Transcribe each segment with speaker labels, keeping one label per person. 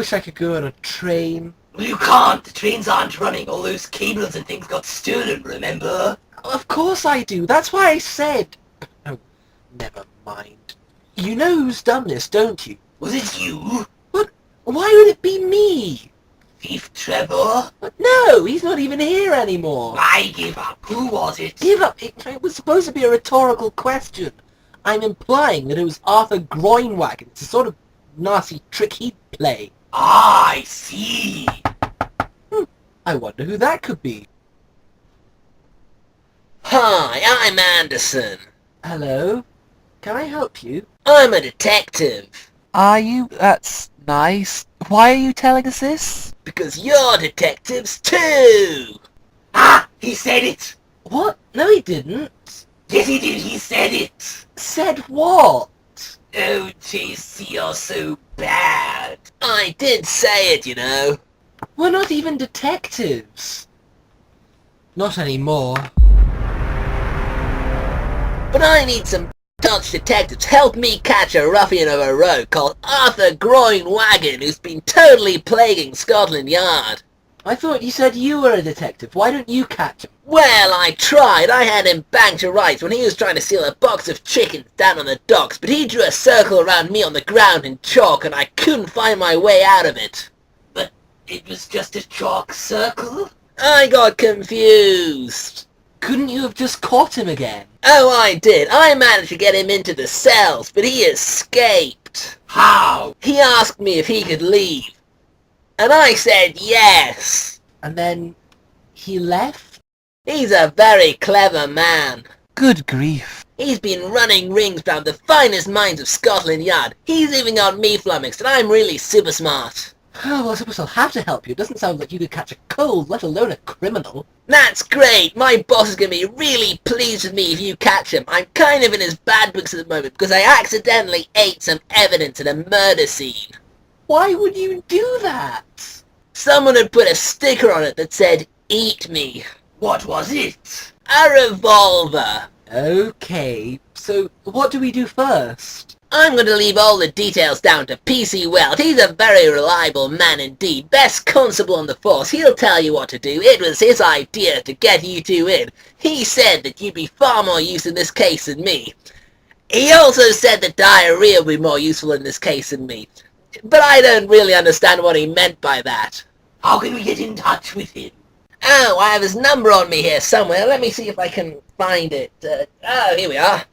Speaker 1: wish I could go on a train.
Speaker 2: Well, you can't. The trains aren't running. All those cables and things got stolen, remember?
Speaker 1: Of course I do. That's why I said... Oh, never mind. You know who's done this, don't you?
Speaker 2: Was it you?
Speaker 1: But why would it be me?
Speaker 2: Thief Trevor?
Speaker 1: But no, he's not even here anymore.
Speaker 2: I give up. Who was it?
Speaker 1: Give up. It was supposed to be a rhetorical question. I'm implying that it was Arthur Groinwagon. It's a sort of nasty trick he'd play.
Speaker 2: Ah, I see.
Speaker 1: I wonder who that could be.
Speaker 3: Hi, I'm Anderson.
Speaker 1: Hello? Can I help you?
Speaker 3: I'm a detective.
Speaker 4: Are you? That's nice. Why are you telling us this?
Speaker 3: Because you're detectives too!
Speaker 2: Ah, he said it.
Speaker 1: What? No, he didn't.
Speaker 2: Yes, he did. He said it.
Speaker 1: Said what?
Speaker 2: Oh, JC, you're so bad.
Speaker 3: I did say it, you know.
Speaker 1: We're not even detectives. Not anymore.
Speaker 3: But I need some Dutch detectives to help me catch a ruffian of a rogue called Arthur Groinwagon who's been totally plaguing Scotland Yard.
Speaker 1: I thought you said you were a detective. Why don't you catch him?
Speaker 3: Well, I tried. I had him banged to rights when he was trying to steal a box of chickens down on the docks, but he drew a circle around me on the ground in chalk and I couldn't find my way out of it.
Speaker 2: But it was just a chalk circle?
Speaker 3: I got confused.
Speaker 1: Couldn't you have just caught him again?
Speaker 3: Oh, I did. I managed to get him into the cells, but he escaped.
Speaker 2: How?
Speaker 3: He asked me if he could leave, and I said yes.
Speaker 1: And then he left?
Speaker 3: He's a very clever man.
Speaker 4: Good grief.
Speaker 3: He's been running rings round the finest minds of Scotland Yard. He's even got me flummoxed, and I'm really super smart.
Speaker 1: Oh, well, I suppose I'll have to help you. It doesn't sound like you could catch a cold, let alone a criminal.
Speaker 3: That's great! My boss is going to be really pleased with me if you catch him. I'm kind of in his bad books at the moment because I accidentally ate some evidence at a murder scene.
Speaker 1: Why would you do that?
Speaker 3: Someone had put a sticker on it that said, "Eat me."
Speaker 2: What was it?
Speaker 3: A revolver.
Speaker 1: Okay, so what do we do first?
Speaker 3: I'm going to leave all the details down to PC Weld. He's a very reliable man indeed. Best constable on the force. He'll tell you what to do. It was his idea to get you two in. He said that you'd be far more use in this case than me. He also said that diarrhea would be more useful in this case than me. But I don't really understand what he meant by that.
Speaker 2: How can we get in touch with him?
Speaker 3: Oh, I have his number on me here somewhere. Let me see if I can find it. Oh, here we are.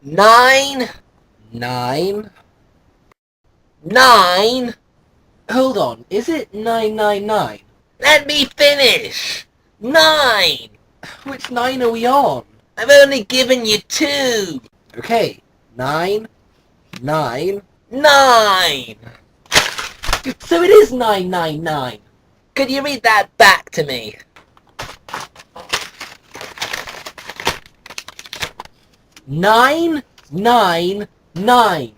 Speaker 3: 9
Speaker 1: 9?
Speaker 3: 9.
Speaker 1: Hold on, is it 999?
Speaker 3: Let me finish. 9.
Speaker 1: Which 9 are we on?
Speaker 3: I've only given you 2.
Speaker 1: Okay, 9, 9.
Speaker 3: 9.
Speaker 1: So it is 999.
Speaker 3: Could you read that back to me?
Speaker 1: 999.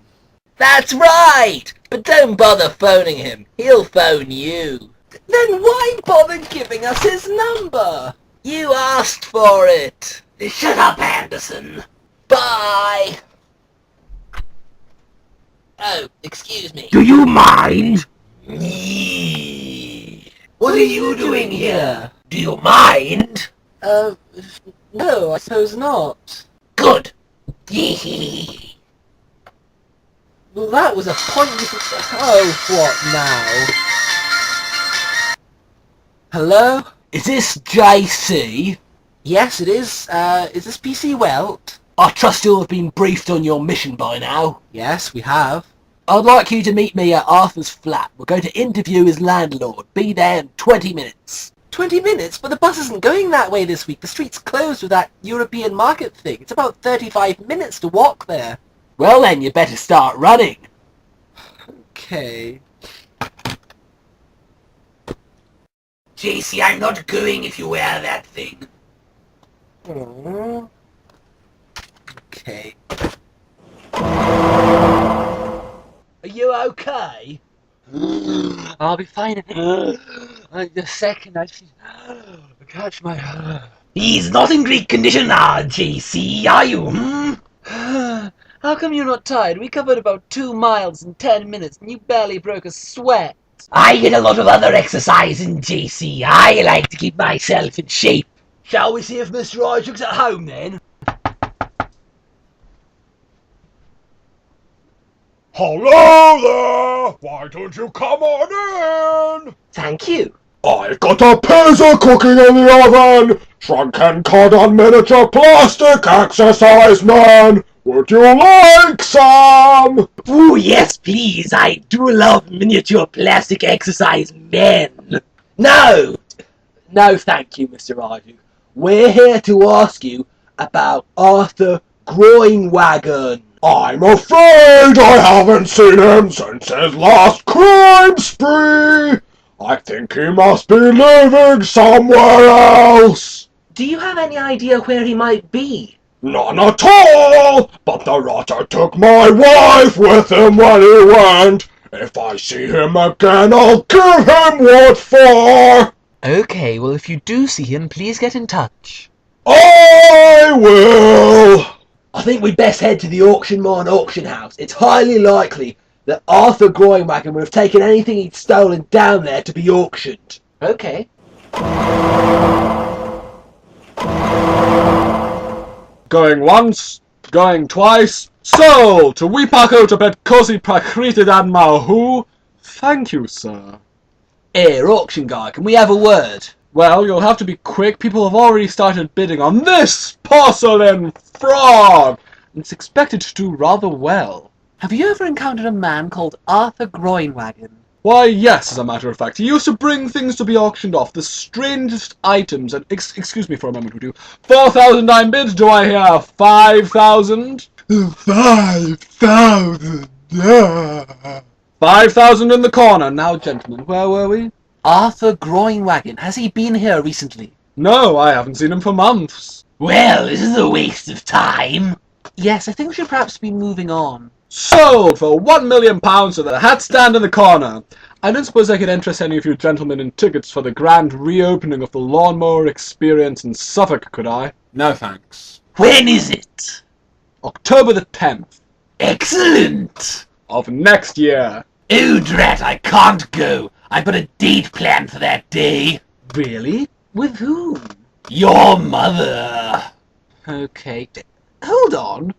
Speaker 3: That's right! But don't bother phoning him. He'll phone you.
Speaker 1: Then why bother giving us his number?
Speaker 3: You asked for it.
Speaker 2: Shut up, Anderson.
Speaker 3: Bye! Oh, excuse me.
Speaker 2: Do you mind? What are you doing here? Do you mind?
Speaker 1: No, I suppose not.
Speaker 2: Good.
Speaker 1: Well, that was a pointless... Oh, what now? Hello?
Speaker 2: Is this JC?
Speaker 1: Yes, it is. Is this PC Welt?
Speaker 2: I trust you'll have been briefed on your mission by now.
Speaker 1: Yes, we have.
Speaker 2: I'd like you to meet me at Arthur's flat. We're going to interview his landlord. Be there in 20 minutes.
Speaker 1: 20 minutes? But the bus isn't going that way this week. The street's closed with that European market thing. It's about 35 minutes to walk there.
Speaker 2: Well then, you better start running.
Speaker 1: Okay.
Speaker 2: JC, I'm not going if you wear that thing.
Speaker 1: Okay.
Speaker 2: Are you okay?
Speaker 4: I'll be fine. The second I catch my...
Speaker 2: He's not in great condition now, JC, are you? How come you're not tired? We covered about 2 miles in 10 minutes and you barely broke a sweat.
Speaker 3: I get a lot of other exercise in JC. I like to keep myself in shape.
Speaker 2: Shall we see if Mr. Isaac's at home then?
Speaker 5: Hello there! Why don't you come on in?
Speaker 3: Thank you.
Speaker 5: I've got a pizza cooking in the oven! Shrunken cod on miniature plastic exercise man! Would you like some?
Speaker 3: Ooh, yes, please. I do love miniature plastic exercise men. No!
Speaker 2: No, thank you, Mr. Isaac. We're here to ask you about Arthur Groinwagon.
Speaker 5: I'm afraid I haven't seen him since his last crime spree! I think he must be living somewhere else!
Speaker 3: Do you have any idea where he might be?
Speaker 5: None at all! But the rotter took my wife with him when he went! If I see him again, I'll give him what for!
Speaker 4: Okay, well if you do see him, please get in touch.
Speaker 5: I will!
Speaker 2: I think we'd best head to the Auction Mine auction house. It's highly likely that Arthur Groinwagon would have taken anything he'd stolen down there to be auctioned.
Speaker 4: Okay.
Speaker 5: Going once, going twice. So, to Weepako to bet cozy prakrited and mahu. Thank you, sir.
Speaker 2: Here, auction guy, can we have a word?
Speaker 5: Well, you'll have to be quick. People have already started bidding on this porcelain frog. It's expected to do rather well.
Speaker 4: Have you ever encountered a man called Arthur Groinwagon?
Speaker 5: Why, yes, as a matter of fact. He used to bring things to be auctioned off, the strangest items, and excuse me for a moment, would you? 4,009 bids, do I hear 5,000? 5,000, 5,000 in the corner. Now, gentlemen, where were we?
Speaker 4: Arthur Groinwagon. Has he been here recently?
Speaker 5: No, I haven't seen him for months.
Speaker 3: Well, this is a waste of time.
Speaker 4: Yes, I think we should perhaps be moving on.
Speaker 5: Sold for £1 million to the hat stand in the corner. I don't suppose I could interest any of you gentlemen in tickets for the grand reopening of the lawnmower experience in Suffolk, could I? No thanks.
Speaker 3: When is it?
Speaker 5: October the 10th.
Speaker 3: Excellent.
Speaker 5: Of next year.
Speaker 3: Oh, drat, I can't go. I've got a date planned for that day.
Speaker 4: Really? With whom?
Speaker 3: Your mother.
Speaker 4: Okay. Hold on.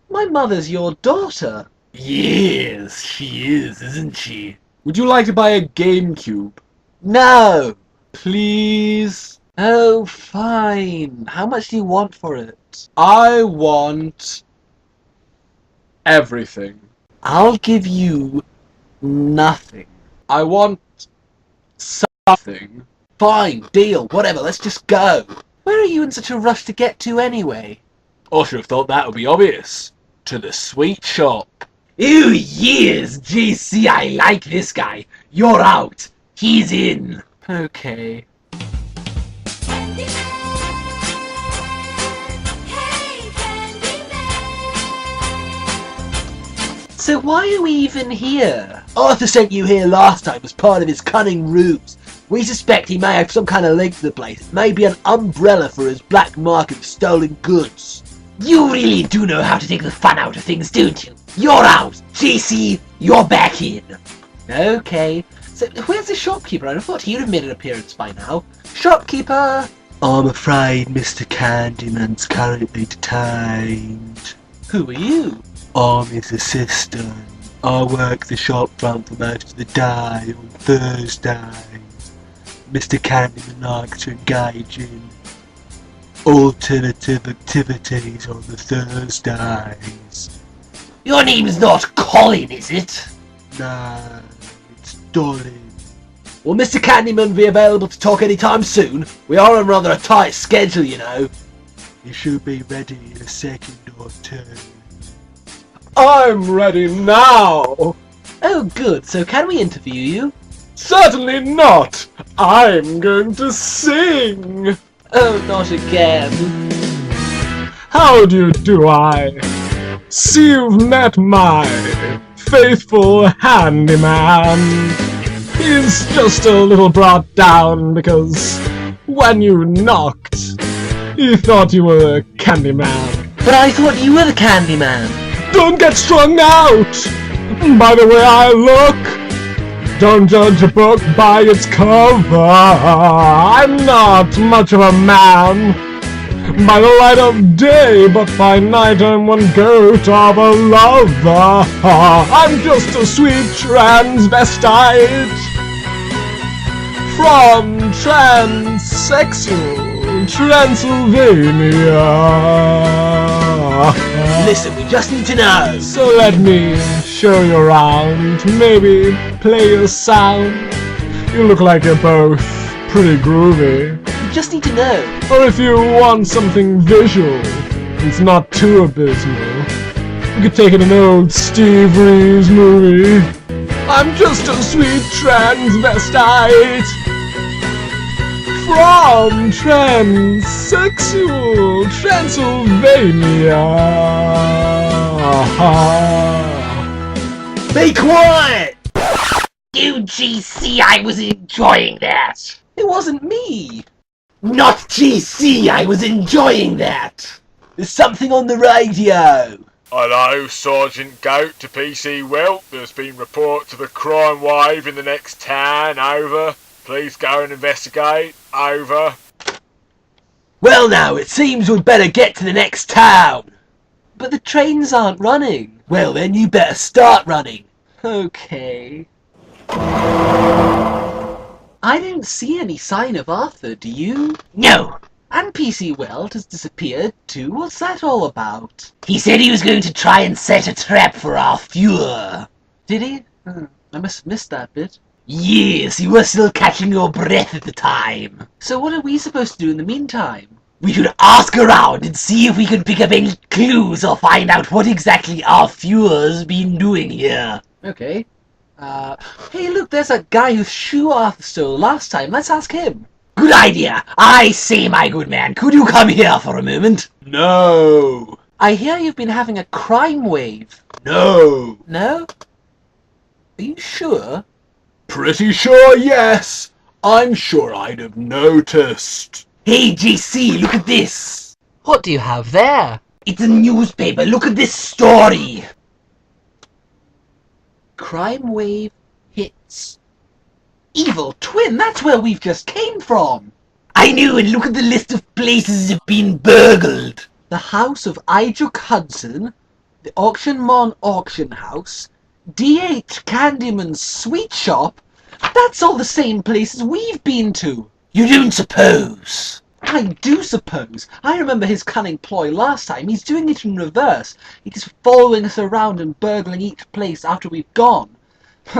Speaker 4: My mother's your daughter.
Speaker 3: Yes, she is, isn't she?
Speaker 5: Would you like to buy a GameCube?
Speaker 4: No.
Speaker 5: Please?
Speaker 4: Oh, fine. How much do you want for it?
Speaker 5: I want everything.
Speaker 4: I'll give you nothing.
Speaker 5: I want something.
Speaker 4: Fine, deal, whatever, let's just go. Where are you in such a rush to get to anyway?
Speaker 5: I should have thought that would be obvious. To the sweet shop.
Speaker 3: Oh, yes, JC, I like this guy. You're out. He's in.
Speaker 4: Okay. So why are we even here?
Speaker 2: Arthur sent you here last time as part of his cunning ruse. We suspect he may have some kind of link to the place. It may be an umbrella for his black market of stolen goods.
Speaker 3: You really do know how to take the fun out of things, don't you? You're out. JC, you're back in.
Speaker 4: Okay. So where's the shopkeeper? I thought he'd have made an appearance by now. Shopkeeper!
Speaker 2: I'm afraid Mr. Candyman's currently detained.
Speaker 4: Who are you?
Speaker 2: I'm his assistant. I work the shop front for most of the day on Thursdays. Mr. Candyman likes to engage in alternative activities on the Thursdays.
Speaker 3: Your name's not Colin, is it?
Speaker 2: No, it's Dolly. Will Mr. Candyman be available to talk anytime soon? We are on rather a tight schedule, you know. He should be ready in a second or two.
Speaker 5: I'm ready now!
Speaker 4: Oh good, so can we interview you?
Speaker 5: Certainly not! I'm going to sing!
Speaker 4: Oh, not again.
Speaker 5: How do you do, I? See you've met my faithful handyman. He's just a little brought down because when you knocked, he thought you were a candy man.
Speaker 4: But I thought you were the Candyman.
Speaker 5: Don't get strung out by the way I look. Don't judge a book by its cover. I'm not much of a man by the light of day, but by night I'm one goat of a lover. I'm just a sweet transvestite from transsexual Transylvania.
Speaker 2: Listen, we just need to know.
Speaker 5: So let me show you around, maybe play your sound. You look like you're both pretty groovy.
Speaker 2: We just need to know.
Speaker 5: Or if you want something visual, it's not too abysmal, you could take in an old Steve Reeves movie. I'm just a sweet transvestite from transsexual Transylvania.
Speaker 2: Be quiet!
Speaker 3: Dude, GC, I was enjoying that.
Speaker 2: It wasn't me.
Speaker 1: Not GC, I was enjoying that.
Speaker 2: There's something on the radio.
Speaker 6: Hello, Sergeant Goat to PC Welt. There's been report to the crime wave in the next town. Over. Please go and investigate. Over.
Speaker 2: Well now, it seems we'd better get to the next town.
Speaker 4: But the trains aren't running.
Speaker 2: Well then, you better start running.
Speaker 4: Okay. I don't see any sign of Arthur, do you?
Speaker 3: No.
Speaker 4: And PC Weld has disappeared too. What's that all about?
Speaker 3: He said he was going to try and set a trap for our Fuhrer.
Speaker 4: Did he? I must have missed that bit.
Speaker 3: Yes, you were still catching your breath at the time.
Speaker 4: So what are we supposed to do in the meantime?
Speaker 3: We should ask around and see if we can pick up any clues or find out what exactly our Fuhrer's been doing here.
Speaker 4: Okay. Hey look, there's a guy whose shoe Arthur stole last time. Let's ask him.
Speaker 3: Good idea. I say, my good man, could you come here for a moment?
Speaker 2: No.
Speaker 4: I hear you've been having a crime wave.
Speaker 2: No.
Speaker 4: No? Are you sure?
Speaker 2: Pretty sure, yes. I'm sure I'd have noticed.
Speaker 3: Hey, GC, look at this.
Speaker 4: What do you have there?
Speaker 3: It's a newspaper. Look at this story.
Speaker 4: Crime wave hits. Evil Twin, that's where we've just came from.
Speaker 3: I knew, and look at the list of places that have been burgled.
Speaker 4: The house of Ijuk Hudson, the Auction Mon Auction House, D.H. Candyman's Sweet Shop. That's all the same places we've been to.
Speaker 3: You don't suppose?
Speaker 4: I do suppose. I remember his cunning ploy last time. He's doing it in reverse. He's following us around and burgling each place after we've gone.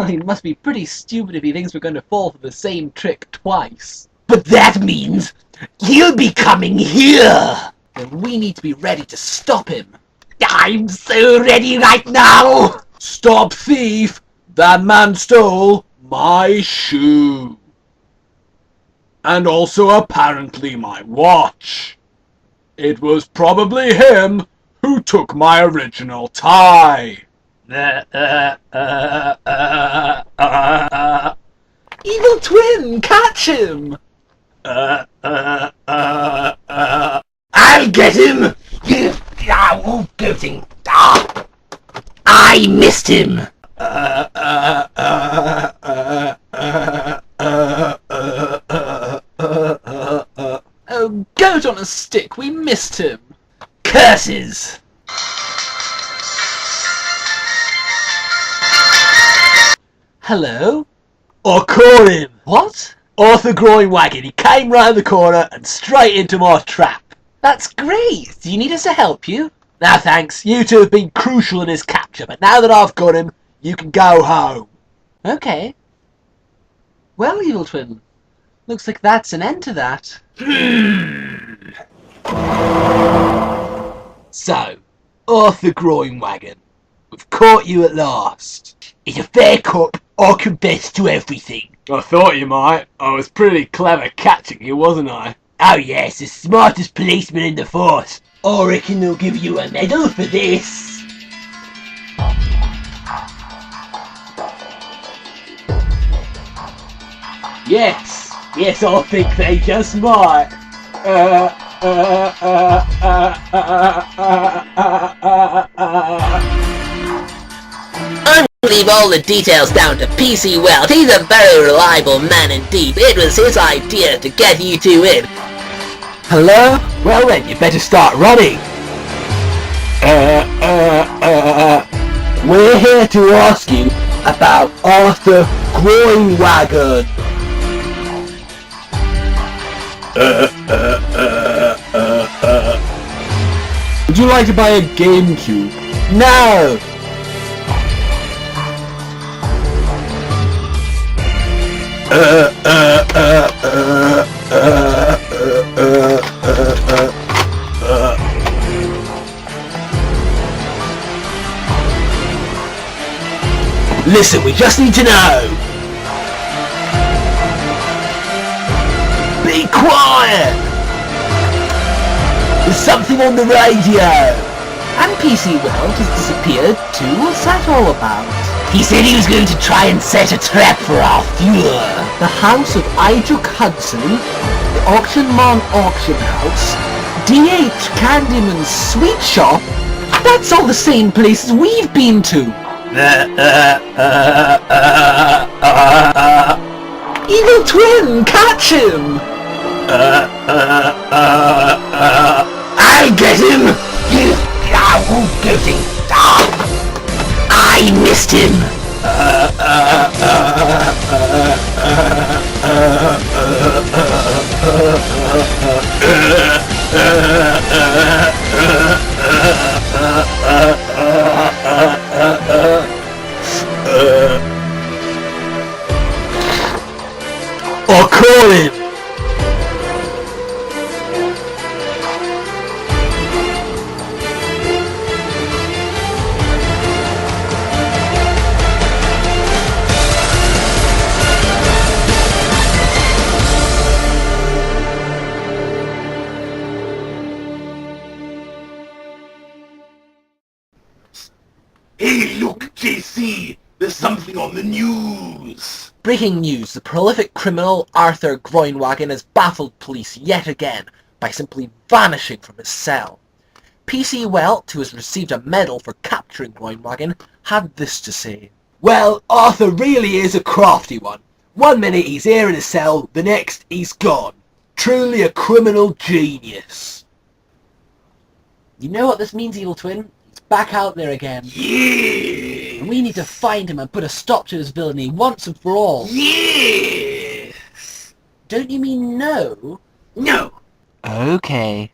Speaker 4: He must be pretty stupid if he thinks we're going to fall for the same trick twice.
Speaker 3: But that means he'll be coming here.
Speaker 4: Then we need to be ready to stop him.
Speaker 3: I'm so ready right now.
Speaker 2: Stop thief! That man stole my shoe. And also apparently my watch. It was probably him who took my original tie.
Speaker 4: Evil Twin, catch him!
Speaker 3: I'll get him. Oh, goating. Ah, I missed him.
Speaker 4: Oh, goat on a stick, we missed him.
Speaker 3: Curses.
Speaker 4: Hello?
Speaker 2: I caught him.
Speaker 4: What?
Speaker 2: Arthur Groinwagon. He came round the corner and straight into my trap.
Speaker 4: That's great. Do you need us to help you?
Speaker 2: Now thanks, you two have been crucial in his capture, but now that I've got him, you can go home.
Speaker 4: Okay. Well, Evil Twin, looks like that's an end to that.
Speaker 2: So, Arthur Groinwagon, we've caught you at last.
Speaker 3: It's a fair cut. I confess to everything.
Speaker 2: I thought you might. I was pretty clever catching you, wasn't I?
Speaker 3: Oh yes, the smartest policeman in the force. I reckon they'll give you a medal for this.
Speaker 2: Yes, I think they just might.
Speaker 3: Leave all the details down to PC Weld. He's a very reliable man indeed. It was his idea to get you two in.
Speaker 1: Hello? Well then, you better start running. We're here to ask you about Arthur Groinwagon. Would you like to buy a GameCube? No! Listen, we just need to know. Be quiet! There's something on the radio.
Speaker 4: And PC Weld has disappeared too. What's that all about?
Speaker 1: He said he was going to try and set a trap for our Fuhrer.
Speaker 4: The house of Ijuk Hudson, the Auction Man Auction House, D.H. Candyman's Sweet Shop. That's all the same places we've been to. Evil Twin, catch him!
Speaker 1: I'll get him! Who get him? I missed him! Or call him! Hey, look, JC! There's something on the news!
Speaker 4: Breaking news, the prolific criminal Arthur Groinwagen has baffled police yet again by simply vanishing from his cell. PC Welt, who has received a medal for capturing Groinwagen, had this to say.
Speaker 1: Well, Arthur really is a crafty one. One minute he's here in his cell, the next he's gone. Truly a criminal genius.
Speaker 4: You know what this means, Evil Twin? He's back out there again.
Speaker 1: Yeah!
Speaker 4: And we need to find him and put a stop to his villainy once and for all.
Speaker 1: Yes!
Speaker 4: Don't you mean no?
Speaker 1: No!
Speaker 4: Okay.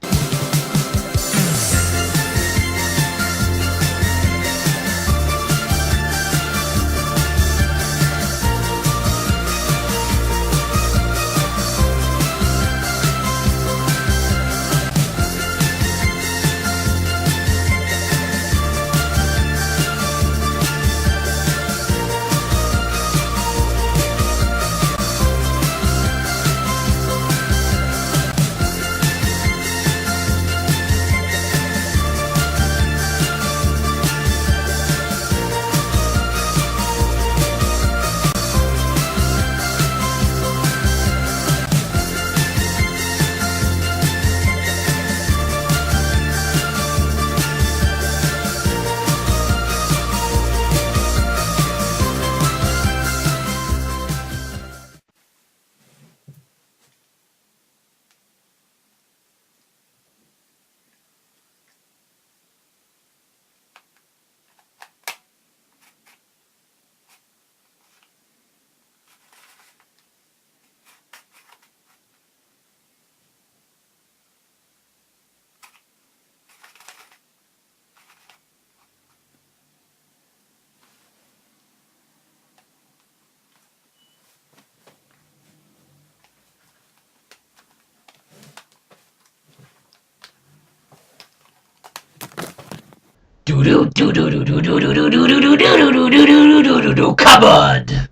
Speaker 1: Cupboard!